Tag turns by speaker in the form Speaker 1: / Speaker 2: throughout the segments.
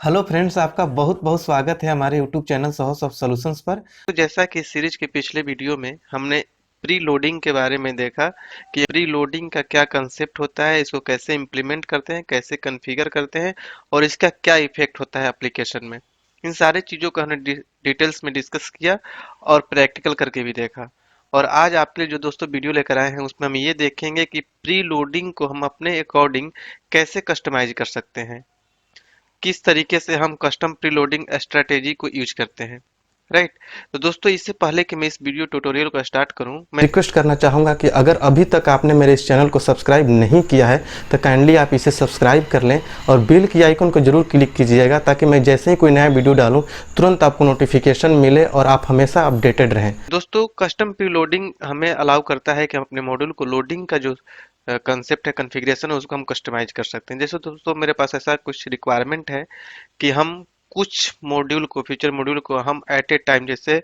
Speaker 1: Hello friends, आपका बहुत बहुत स्वागत है हमारे YouTube channel source of solutions पर।
Speaker 2: तो जैसा कि इस सीरीज के पिछले वीडियो में हमने प्री लोडिंग के बारे में देखा कि प्री लोडिंग का क्या कंसेप्ट होता है, इसको कैसे इम्प्लीमेंट करते हैं, कैसे कॉन्फ़िगर करते हैं और इसका क्या इफेक्ट होता है एप्लीकेशन में। इन सारे चीज़ों को हमने डिटेल्स में डिस्कस किया और प्रैक्टिकल करके भी देखा। और आज आपके लिए जो दोस्तों वीडियो लेकर आए हैं उसमें हम ये देखेंगे कि प्री लोडिंग को हम अपने अकॉर्डिंग कैसे कस्टमाइज कर सकते हैं, किस तरीके से हम कस्टम प्रीलोडिंग स्ट्रेटेजी को यूज करते हैं। राइट। तो दोस्तों, इससे पहले कि मैं इस वीडियो ट्यूटोरियल को स्टार्ट करूं, मैं
Speaker 1: रिक्वेस्ट करना चाहूँगा कि अगर अभी तक आपने मेरे इस चैनल को सब्सक्राइब नहीं किया है तो काइंडली आप इसे सब्सक्राइब कर लें और बेल की आइकन को जरूर क्लिक कीजिएगा ताकि मैं जैसे ही कोई नया वीडियो डालूं तुरंत आपको नोटिफिकेशन मिले और आप हमेशा अपडेटेड रहें।
Speaker 2: दोस्तों कस्टम प्रीलोडिंग हमें अलाउ करता है कि हम अपने मॉड्यूल को लोडिंग का जो कंसेप्ट है, कॉन्फ़िगरेशन है, उसको हम कस्टमाइज कर सकते हैं। जैसे दोस्तों मेरे पास ऐसा कुछ रिक्वायरमेंट है कि हम कुछ मॉड्यूल को, फीचर मॉड्यूल को हम एट ए टाइम, जैसे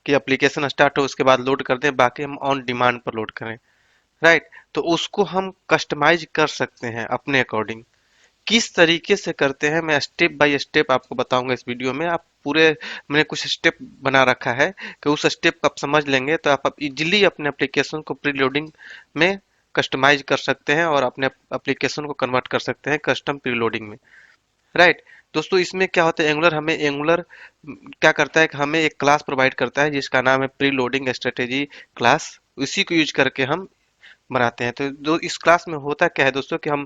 Speaker 2: कि एप्लीकेशन स्टार्ट हो उसके बाद लोड कर दें, बाकी हम ऑन डिमांड पर लोड करें। राइट। तो उसको हम कस्टमाइज कर सकते हैं अपने अकॉर्डिंग। किस तरीके से करते हैं मैं स्टेप बाय स्टेप आपको बताऊंगा इस वीडियो में। आप पूरे, मैंने कुछ स्टेप बना रखा है कि उस स्टेप को आप समझ लेंगे तो आप इजीली अपने एप्लीकेशन को प्रीलोडिंग में कस्टमाइज कर सकते हैं और अपने एप्लीकेशन को कन्वर्ट कर सकते हैं कस्टम प्रीलोडिंग में। राइट। दोस्तों इसमें क्या होता है, एंगुलर क्या करता है कि हमें एक क्लास प्रोवाइड करता है जिसका नाम है प्री लोडिंग स्ट्रेटेजी क्लास। उसी को यूज करके हम बनाते हैं। तो इस क्लास में होता क्या है दोस्तों कि हम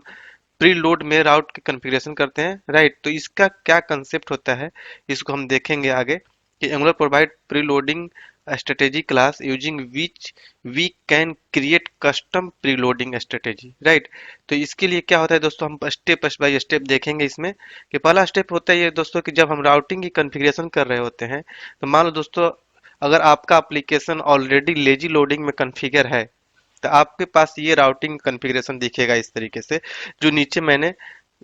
Speaker 2: प्री लोड में राउट की कॉन्फ़िगरेशन करते हैं। राइट। तो इसका क्या कंसेप्ट होता है, इसको हम देखेंगे आगे कि Angular provide preloading strategy class using which we can create custom preloading strategy. Right. तो इसके लिए क्या होता है दोस्तों, हम स्टेप बाय स्टेप देखेंगे इसमें। कि पहला स्टेप होता है ये दोस्तों कि जब हम राउटिंग की कॉन्फ़िगरेशन कर रहे होते हैं, तो मान लो दोस्तों अगर आपका एप्लीकेशन ऑलरेडी लेजी लोडिंग में कॉन्फ़िगर है तो आपके पास ये राउटिंग कॉन्फ़िगरेशन दिखेगा इस तरीके से, जो नीचे मैंने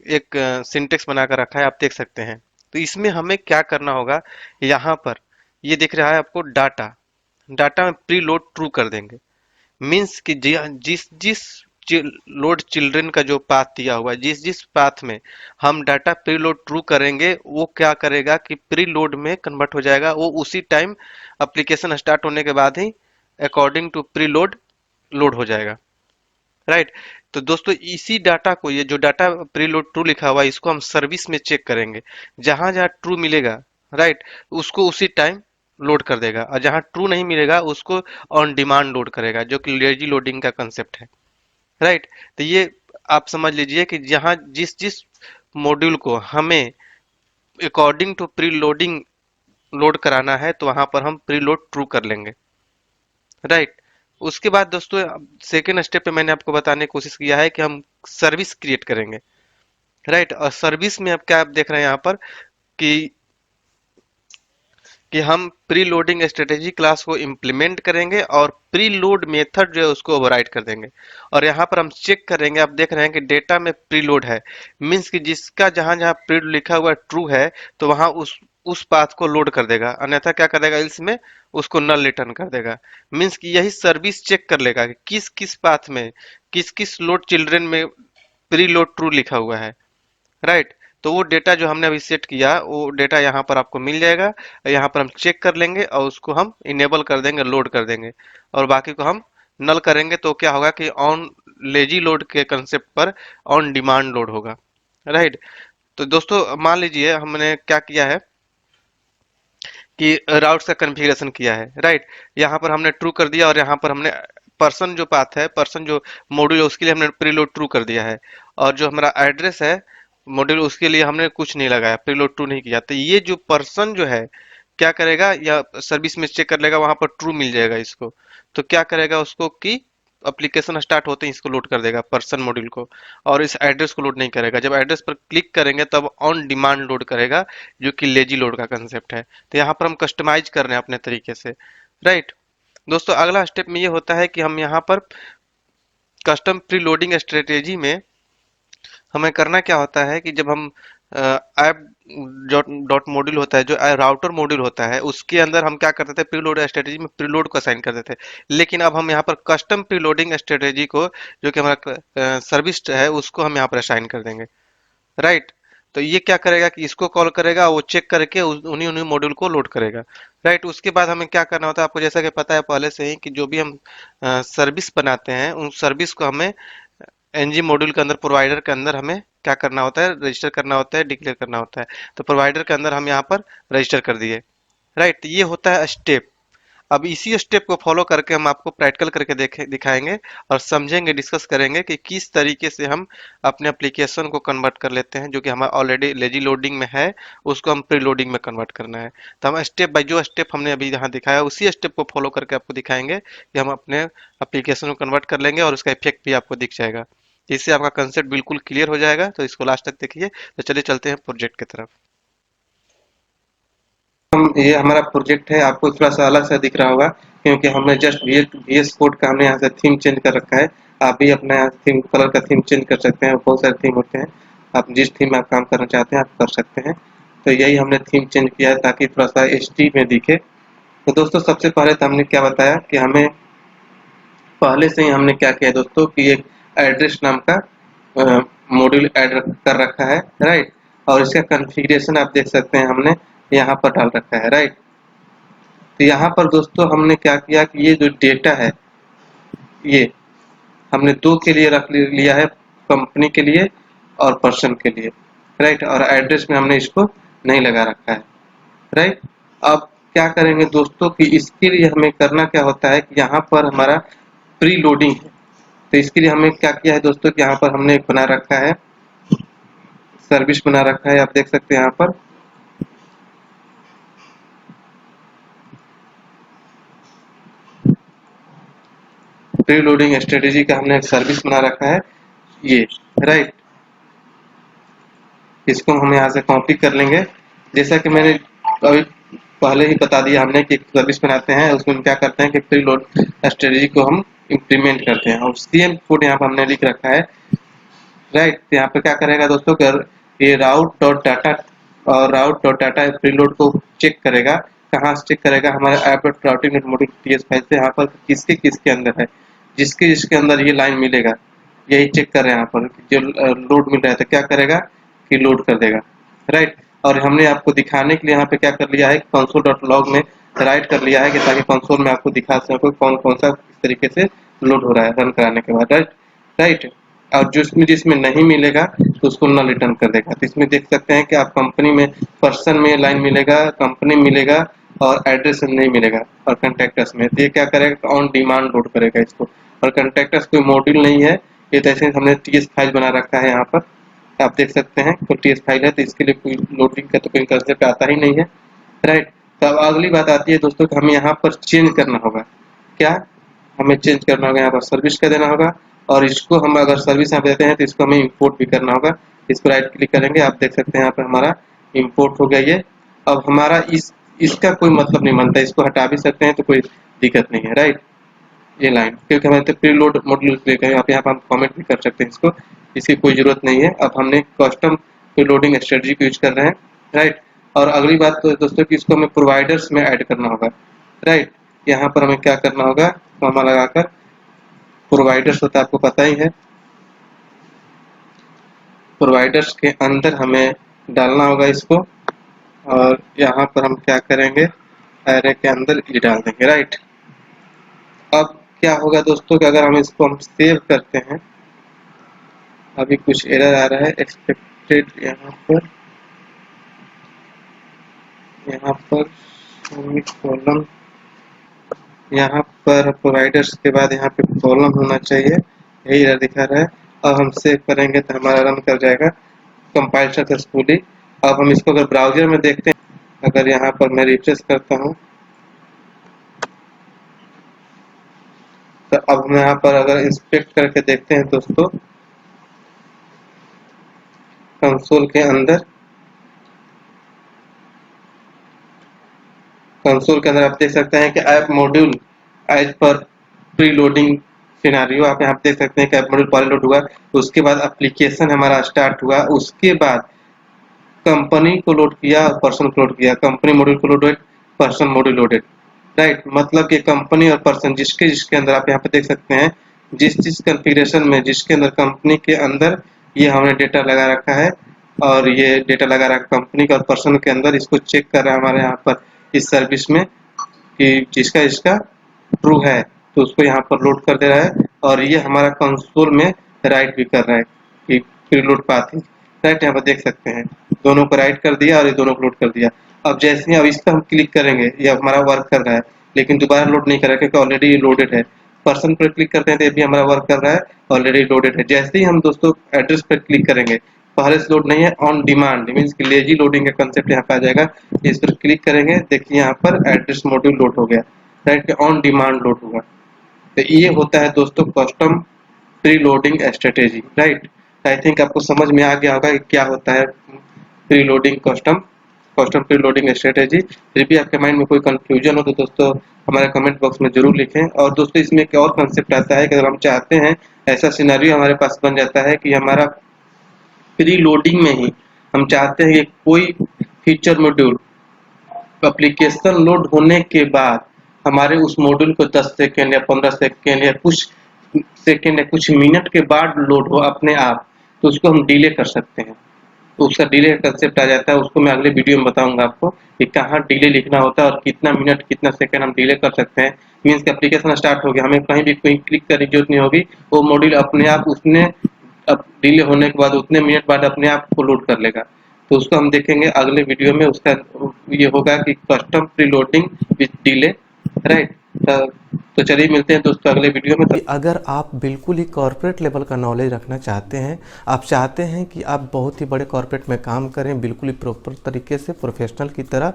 Speaker 2: एक सिंटेक्स बनाकर रखा है, आप देख सकते हैं। तो इसमें हमें क्या करना होगा, यहाँ पर ये दिख रहा है आपको डाटा, डाटा में प्री लोड ट्रू कर देंगे। मीन्स कि जिस जिस लोड चिल्ड्रन का जो पाथ दिया हुआ है, जिस जिस पाथ में हम डाटा प्री लोड ट्रू करेंगे वो क्या करेगा कि प्री लोड में कन्वर्ट हो जाएगा, वो उसी टाइम एप्लीकेशन स्टार्ट होने के बाद ही according to pre load load हो जाएगा। राइट। तो दोस्तों इसी डाटा को, ये जो डाटा प्रीलोड ट्रू लिखा हुआ है, इसको हम सर्विस में चेक करेंगे। जहां जहां ट्रू मिलेगा, राइट, उसको उसी टाइम लोड कर देगा, और जहां ट्रू नहीं मिलेगा उसको ऑन डिमांड लोड करेगा, जो कि लेजी लोडिंग का कंसेप्ट है। राइट। तो ये आप समझ लीजिए कि जहां जिस जिस मॉड्यूल को हमें according to preloading load कराना है तो वहां पर हम प्री लोड ट्रू कर लेंगे। राइट। उसके बाद दोस्तों सेकेंड स्टेप पे मैंने आपको बताने की कोशिश किया है कि हम सर्विस क्रिएट करेंगे। राइट। और सर्विस में अब क्या आप देख रहे हैं यहाँ पर कि हम प्री लोडिंग स्ट्रेटेजी क्लास को इम्प्लीमेंट करेंगे और प्री लोड मेथड जो है उसको ओवरराइड कर देंगे। और यहाँ पर हम चेक करेंगे, आप देख रहे हैं कि डेटा में प्री लोड है, मीन्स कि जिसका जहां जहां प्री लिखा हुआ ट्रू है तो वहां उस पाथ को लोड कर देगा, अन्यथा क्या कर देगा, इसमें उसको नल रिटर्न कर देगा। मीन्स कि यही सर्विस चेक कर लेगा कि किस किस पाथ में, किस किस लोड चिल्ड्रन में प्री लोड ट्रू लिखा हुआ है। राइट। तो वो डेटा जो हमने अभी सेट किया वो डेटा यहाँ पर आपको मिल जाएगा। यहाँ पर हम चेक कर लेंगे और उसको हम इनेबल कर देंगे, लोड कर देंगे, और बाकी को हम नल करेंगे। तो क्या होगा कि ऑन लेजी लोड के कंसेप्ट पर ऑन डिमांड लोड होगा। राइट। तो दोस्तों मान लीजिए हमने क्या किया है कि राउट्स का कॉन्फ़िगरेशन किया है। राइट। यहाँ पर हमने ट्रू कर दिया और यहाँ पर हमने पर्सन जो पाथ है, पर्सन जो मॉड्यूल है उसके लिए हमने प्रीलोड ट्रू कर दिया है। और जो हमारा एड्रेस है मॉड्यूल, उसके लिए हमने कुछ नहीं लगाया, प्रीलोड ट्रू नहीं किया। तो ये जो पर्सन जो है क्या करेगा, या सर्विस में चेक कर लेगा, वहां पर ट्रू मिल जाएगा इसको। तो क्या करेगा उसको कि एप्लीकेशन स्टार्ट होते ही इसको लोड कर देगा, पर्सन मॉड्यूल को, और इस एड्रेस को लोड नहीं करेगा। जब एड्रेस पर क्लिक करेंगे तब ऑन डिमांड लोड करेगा, जो कि लेजी लोड का कंसेप्ट है। तो यहाँ पर हम कस्टमाइज कर रहे हैं अपने तरीके से। राइट। दोस्तों अगला स्टेप में ये होता है कि हम यहाँ पर कस्टम प्री लोडिंग स्ट्रेटेजी में हमें करना क्या होता है कि जब हम ऐप डॉट मॉड्यूल होता है, जो राउटर मॉड्यूल होता है, उसके अंदर हम क्या करते थे, प्रीलोड स्ट्रेटेजी में प्रीलोड को असाइन करते थे। लेकिन अब हम यहाँ पर कस्टम प्रीलोडिंग स्ट्रेटेजी को, जो कि हमारा सर्विस है, उसको हम यहाँ पर असाइन कर देंगे। राइट। तो ये क्या करेगा कि इसको कॉल करेगा, वो चेक करके उन्हीं उन्हीं मॉड्यूल को लोड करेगा। राइट, उसके बाद हमें क्या करना होता है, आपको जैसा कि पता है पहले से ही, कि जो भी हम सर्विस बनाते हैं उन सर्विस को हमें एनजी मॉड्यूल के अंदर, प्रोवाइडर के अंदर हमें क्या करना होता है, रजिस्टर करना होता है, डिक्लेयर करना होता है। तो प्रोवाइडर के अंदर हम यहाँ पर रजिस्टर कर दिए। राइट, ये होता है स्टेप। अब इसी स्टेप को फॉलो करके हम आपको प्रैक्टिकल करके दिखाएंगे और समझेंगे, डिस्कस करेंगे कि किस तरीके से हम अपने एप्लीकेशन को कन्वर्ट कर लेते हैं, जो कि हमारा ऑलरेडी लेजी लोडिंग में है, उसको हम प्री लोडिंग में कन्वर्ट करना है। तो हम स्टेप बाय जो स्टेप हमने अभी यहाँ दिखाया, उसी स्टेप को फॉलो करके आपको दिखाएंगे कि हम अपने एप्लीकेशन को कन्वर्ट कर लेंगे और उसका इफेक्ट भी आपको दिख जाएगा। इससे आपका कंसेप्ट बिल्कुल क्लियर हो जाएगा। तो इसको लास्ट तक देखिए। तो चलिए चलते हैं प्रोजेक्ट की तरफ।
Speaker 1: हम ये हमारा प्रोजेक्ट है, आपको थोड़ा सा अलग सा दिख रहा होगा क्योंकि हमने जस्ट VS कोड का हमने यहाँ से थीम चेंज कर रखा है। आप भी अपना थीम कलर का थीम चेंज कर सकते हैं, बहुत सारे थीम होते हैं, आप जिस थीम में आप काम करना चाहते हैं आप कर सकते हैं। तो यही हमने थीम चेंज किया है ताकि थोड़ा सा HD में दिखे। तो दोस्तों सबसे पहले तो हमने क्या बताया कि हमें पहले से ही हमने क्या किया दोस्तों कि एक एड्रेस नाम का मॉड्यूल ऐड कर रखा है। राइट, और इसका कॉन्फ़िगरेशन आप देख सकते हैं हमने यहाँ पर डाल रखा है। राइट, तो यहाँ पर दोस्तों हमने क्या किया कि ये जो डेटा है ये हमने दो के लिए रख लिया है, कंपनी के लिए और पर्सन के लिए। राइट, और एड्रेस में हमने इसको नहीं लगा रखा है। राइट, अब क्या करेंगे दोस्तों कि इसके लिए हमें करना क्या होता है कि यहाँ पर हमारा प्री लोडिंग है। तो इसके लिए हमें क्या किया है दोस्तों कि यहाँ पर हमने एक बना रखा है, सर्विस बना रखा है, आप देख सकते हैं यहाँ पर। प्री लोडिंग स्ट्रेटेजी का हमने एक सर्विस बना रखा है ये। राइट, इसको हम यहाँ से कॉपी कर लेंगे। जैसा कि मैंने अभी पहले ही बता दिया हमने कि सर्विस बनाते हैं, उसमें हम क्या करते हैं कि प्री लोड स्ट्रेटेजी को हम इम्प्लीमेंट करते हैं और सेम कोड यहाँ पर हमने लिख रखा है। राइट, तो यहाँ पे क्या करेगा दोस्तों कि ये राउट डॉट डाटा और राउट डॉट डाटा प्रीलोड को चेक करेगा। कहाँ से चेक करेगा, हमारे app dot routing dot module TS file से। यहाँ पर किसके किसके अंदर है, जिसके जिसके अंदर ये लाइन मिलेगा यही चेक कर रहे हैं यहाँ पर। जो लोड मिल रहा है तो क्या करेगा कि लोड कर देगा। राइट, और हमने आपको दिखाने के लिए यहाँ पे क्या कर लिया है, कंसोल डॉट लॉग में राइट कर लिया है कि ताकि कंसोल में आपको दिखा सको कौन कौन सा किस तरीके से लोड हो रहा है रन कराने के बाद। राइट राइट, और जिसमें जिसमें नहीं मिलेगा तो उसको न रिटर्न कर देगा। तो इसमें देख सकते हैं कि आप कंपनी में पर्सन में लाइन मिलेगा, कंपनी मिलेगा और एड्रेस नहीं मिलेगा, और कंटेक्टर्स में तो ये क्या करेगा, ऑन डिमांड लोड करेगा इसको। और कंटेक्टर्स कोई मॉड्यूल नहीं है, ये तो ऐसे हमने TS फाइल बना रखा है यहाँ पर, आप देख सकते हैं कोई TS फाइल है, तो इसके लिए कोई लोडिंग का तो कोई कंसेप्ट आता ही नहीं है। राइट, तो अब अगली बात आती है दोस्तों कि हमें यहाँ पर चेंज करना होगा। क्या हमें चेंज करना होगा, यहाँ पर सर्विस का देना होगा, और इसको हम अगर सर्विस यहाँ देते हैं तो इसको हमें इंपोर्ट भी करना होगा। इस पर राइट क्लिक करेंगे, आप देख सकते हैं यहाँ पर हमारा इंपोर्ट हो गया ये। अब हमारा इसका कोई मतलब नहीं बनता, इसको हटा भी सकते हैं तो कोई दिक्कत नहीं है। राइट, ये लाइन क्योंकि हमारे तो प्रीलोड मॉड्यूल आप यहाँ पर हम कमेंट भी कर सकते हैं इसको, इसकी कोई जरूरत नहीं है। अब हमने कस्टम प्रीलोडिंग स्ट्रेटजी को यूज कर रहे हैं। राइट, और अगली बात तो दोस्तों कि इसको हमें प्रोवाइडर्स में ऐड करना होगा। राइट, यहाँ पर हमें क्या करना होगा, कॉमा लगाकर प्रोवाइडर्स होता है आपको पता ही है, प्रोवाइडर्स के अंदर हमें डालना होगा इसको, और यहाँ पर हम क्या करेंगे, एरे के अंदर ये डाल देंगे। राइट, अब क्या होगा दोस्तों कि अगर हम इसको हम सेव करते हैं, अभी कुछ एरर आ रहा है एक्सपेक्टेड, यहाँ पर कॉलम, यहाँ पर प्रोवाइडर्स के बाद यहाँ पे कॉलम होना चाहिए, यही एरर दिखा रहा है। अब हम सेव करेंगे तो हमारा रन कर जाएगा कंपाइल सक्सेसफुली। अब हम इसको अगर ब्राउजर में देखते हैं, अगर यहाँ पर मैं रिफ्रेश करता हूँ तो अब हम यहाँ पर अगर इंस्पेक्ट करके देखते हैं दोस्तों, कंसोल के अंदर, कंसोल के अंदर आप देख सकते हैं कि ऐप मॉड्यूल एज पर प्री लोडिंग सिनेरियो, आप यहाँ देख सकते हैं कि ऐप मॉड्यूल पहले लोड हुआ, उसके बाद एप्लीकेशन हमारा स्टार्ट हुआ, उसके बाद कंपनी को लोड किया और पर्सन को लोड किया, कंपनी मॉड्यूल को loaded, person module loaded. Right, मतलब कि कंपनी और पर्सन जिसके जिसके अंदर आप यहाँ पे देख सकते हैं, जिस जिस कॉन्फ़िगरेशन में जिसके अंदर कंपनी के अंदर ये हमने डेटा लगा रखा है,
Speaker 2: और ये डेटा लगा रहा है कंपनी का और पर्सन के अंदर, इसको चेक कर रहा है हमारे यहाँ पर इस सर्विस में कि जिसका इसका ट्रू है, तो उसको यहाँ पर लोड कर दे रहा है। और ये हमारा कंसोल में राइट भी कर रहा है कि प्रीलोड पाथ है, राइट। यहाँ पर देख सकते हैं दोनों को राइट कर दिया और ये दोनों को लोड कर दिया। अब जैसे ही अब इस पर हम क्लिक करेंगे, ये हमारा वर्क कर रहा है, लेकिन दोबारा लोड नहीं कर रहा है क्योंकि ऑलरेडी ये लोडेड है। पर्सन पर क्लिक करते हैं तो ये भी हमारा वर्क कर रहा है, ऑलरेडी लोडेड है। जैसे ही हम दोस्तों एड्रेस पर क्लिक करेंगे, पहले से लोड नहीं है, ऑन डिमांड मीन्स कि लेजी लोडिंग का कंसेप्ट यहाँ पे आ जाएगा। इस पर क्लिक करेंगे, देखिए यहाँ पर एड्रेस मॉड्यूल लोड हो गया, राइट, ऑन डिमांड लोड होगा। तो ये होता है दोस्तों custom preloading strategy, right. I think आपको समझ में आ गया होगा कि क्या होता है pre loading custom preloading strategy. फिर भी आपके माइंड में कोई कंफ्यूजन हो तो दोस्तों हमारे कमेंट बॉक्स में जरूर लिखें। और दोस्तों इसमें एक और कंसेप्ट आता है कि अगर हम चाहते हैं, ऐसा सिनेरियो हमारे पास बन जाता है कि हमारा प्री लोडिंग में ही हम चाहते हैं कि कोई फीचर मॉड्यूल एप्लीकेशन लोड होने के बाद हमारे उस मॉड्यूल को 10 सेकेंड या 15 सेकेंड या कुछ सेकेंड या कुछ मिनट के बाद लोड हो अपने आप, तो उसको हम डिले कर सकते हैं। तो उसका डिले का कंसेप्ट आ जाता है, उसको मैं अगले वीडियो में बताऊंगा आपको कि कहाँ डिले लिखना होता है और कितना मिनट कितना सेकंड हम डिले कर सकते हैं। मीन्स कि एप्लीकेशन स्टार्ट हो गया, हमें कहीं भी कोई क्लिक करने की जरूरत नहीं होगी, वो मॉड्यूल अपने आप उसने अब डिले होने के बाद उतने मिनट बाद अपने आप को लोड कर लेगा। तो उसको हम देखेंगे अगले वीडियो में। उसका ये होगा कि custom pre loading with delay, right. तो चलिए मिलते हैं दोस्तों अगले वीडियो में।
Speaker 1: अगर आप बिल्कुल ही कॉर्पोरेट लेवल का नॉलेज रखना चाहते हैं, आप चाहते हैं कि आप बहुत ही बड़े कॉर्पोरेट में काम करें बिल्कुल ही प्रॉपर तरीके से प्रोफेशनल की तरह,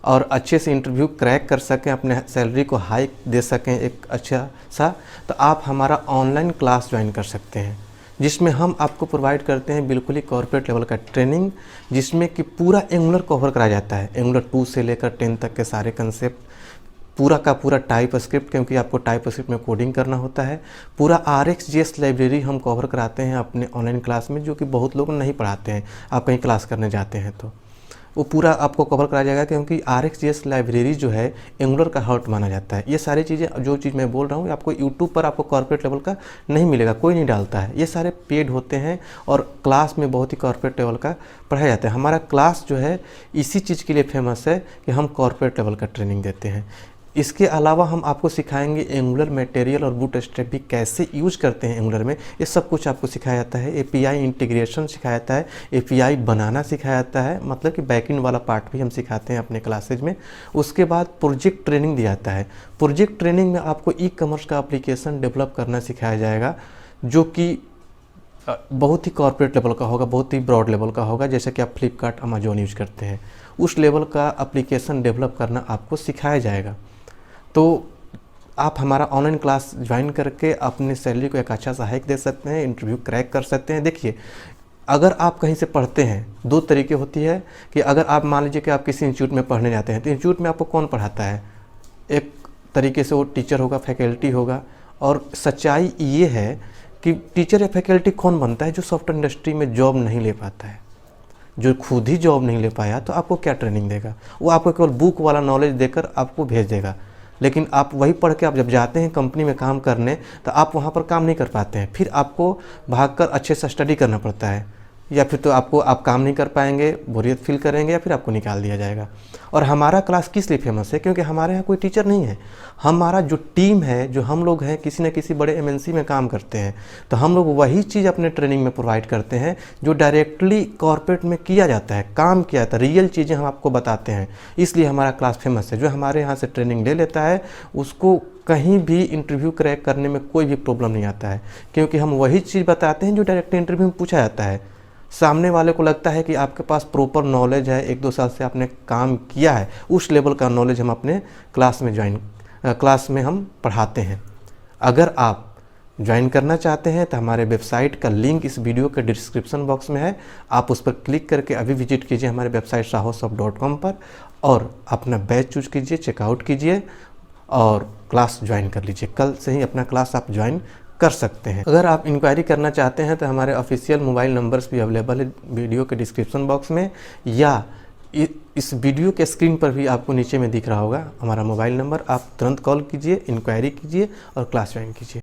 Speaker 1: और अच्छे से इंटरव्यू क्रैक कर सकें, अपने सैलरी को हाई दे सकें एक अच्छा सा, तो आप हमारा ऑनलाइन क्लास ज्वाइन कर सकते हैं, जिसमें हम आपको प्रोवाइड करते हैं बिल्कुल ही कॉर्पोरेट लेवल का ट्रेनिंग, जिसमें कि पूरा एंगुलर कवर कराया जाता है। एंगुलर 2 से लेकर 10 तक के सारे कंसेप्ट, पूरा का पूरा टाइप स्क्रिप्ट, क्योंकि आपको टाइप स्क्रिप्ट में कोडिंग करना होता है। पूरा RxJS लाइब्रेरी हम कवर कराते हैं अपने ऑनलाइन क्लास में, जो कि बहुत लोग नहीं पढ़ाते हैं। आप कहीं क्लास करने जाते हैं तो वो पूरा आपको कवर कराया जाएगा, क्योंकि RxJS लाइब्रेरी जो है एंगुलर का हार्ट माना जाता है। ये सारी चीज़ें जो चीज़ मैं बोल रहा हूँ आपको यूट्यूब पर आपको कॉर्पोरेट लेवल का नहीं मिलेगा, कोई नहीं डालता है। ये सारे पेड होते हैं और क्लास में बहुत ही कॉर्पोरेट लेवल का पढ़ाया जाता है। हमारा क्लास जो है इसी चीज़ के लिए फेमस है कि हम कॉर्पोरेट लेवल का ट्रेनिंग देते हैं। इसके अलावा हम आपको सिखाएंगे एंगुलर मटेरियल और बूटस्ट्रैप भी कैसे यूज करते हैं एंगुलर में, ये सब कुछ आपको सिखाया जाता है। API इंटीग्रेशन सिखाया जाता है, API बनाना सिखाया जाता है, मतलब कि बैकएंड वाला पार्ट भी हम सिखाते हैं अपने क्लासेज में। उसके बाद प्रोजेक्ट ट्रेनिंग दिया जाता है। प्रोजेक्ट ट्रेनिंग में आपको ई-कॉमर्स का एप्लीकेशन डेवलप करना सिखाया जाएगा, जो कि बहुत ही कॉर्पोरेट लेवल का होगा, बहुत ही ब्रॉड लेवल का होगा। जैसे कि आप फ्लिपकार्ट, अमेजोन यूज करते हैं, उस लेवल का एप्लीकेशन डेवलप करना आपको सिखाया जाएगा। तो आप हमारा ऑनलाइन क्लास ज्वाइन करके अपने सैलरी को एक अच्छा सा हाइक दे सकते हैं, इंटरव्यू क्रैक कर सकते हैं। देखिए, अगर आप कहीं से पढ़ते हैं, 2 तरीके होती है कि अगर आप मान लीजिए कि आप किसी इंस्टीट्यूट में पढ़ने जाते हैं, तो इंस्टीट्यूट में आपको कौन पढ़ाता है, एक तरीके से वो टीचर होगा, फैकल्टी होगा। और सच्चाई ये है कि टीचर या फैकल्टी कौन बनता है, जो सॉफ्टवेयर इंडस्ट्री में जॉब नहीं ले पाता है, जो खुद ही जॉब नहीं ले पाया, तो आपको क्या ट्रेनिंग देगा? वो आपको केवल बुक वाला नॉलेज देकर आपको भेज देगा। लेकिन आप वही पढ़ के आप जब जाते हैं कंपनी में काम करने, तो आप वहाँ पर काम नहीं कर पाते हैं। फिर आपको भागकर अच्छे से स्टडी करना पड़ता है, या फिर तो आप काम नहीं कर पाएंगे, बोरियत फील करेंगे, या फिर आपको निकाल दिया जाएगा। और हमारा क्लास किस लिए फेमस है? क्योंकि हमारे यहाँ कोई टीचर नहीं है। हमारा जो टीम है, जो हम लोग हैं, किसी न किसी बड़े MNC में काम करते हैं, तो हम लोग वही चीज़ अपने ट्रेनिंग में प्रोवाइड करते हैं जो डायरेक्टली कॉर्पोरेट में किया जाता है, काम किया जाता है, रियल चीज़ें हम आपको बताते हैं। इसलिए हमारा क्लास फेमस है। जो हमारे यहाँ से ट्रेनिंग ले लेता है, उसको कहीं भी इंटरव्यू क्रैक करने में कोई भी प्रॉब्लम नहीं आता है, क्योंकि हम वही चीज़ बताते हैं जो डायरेक्टली इंटरव्यू में पूछा जाता है। सामने वाले को लगता है कि आपके पास प्रॉपर नॉलेज है, 1-2 साल से आपने काम किया है, उस लेवल का नॉलेज हम अपने क्लास में हम पढ़ाते हैं। अगर आप ज्वाइन करना चाहते हैं तो हमारे वेबसाइट का लिंक इस वीडियो के डिस्क्रिप्शन बॉक्स में है, आप उस पर क्लिक करके अभी विजिट कीजिए हमारे वेबसाइट sahosoft.com पर, और अपना बैच चूज कीजिए, चेकआउट कीजिए और क्लास ज्वाइन कर लीजिए। कल से ही अपना क्लास आप ज्वाइन कर सकते हैं। अगर आप इंक्वायरी करना चाहते हैं तो हमारे ऑफिशियल मोबाइल नंबर्स भी अवेलेबल है वीडियो के डिस्क्रिप्शन बॉक्स में, या इस वीडियो के स्क्रीन पर भी आपको नीचे में दिख रहा होगा हमारा मोबाइल नंबर। आप तुरंत कॉल कीजिए, इंक्वायरी कीजिए और क्लास ज्वाइन कीजिए।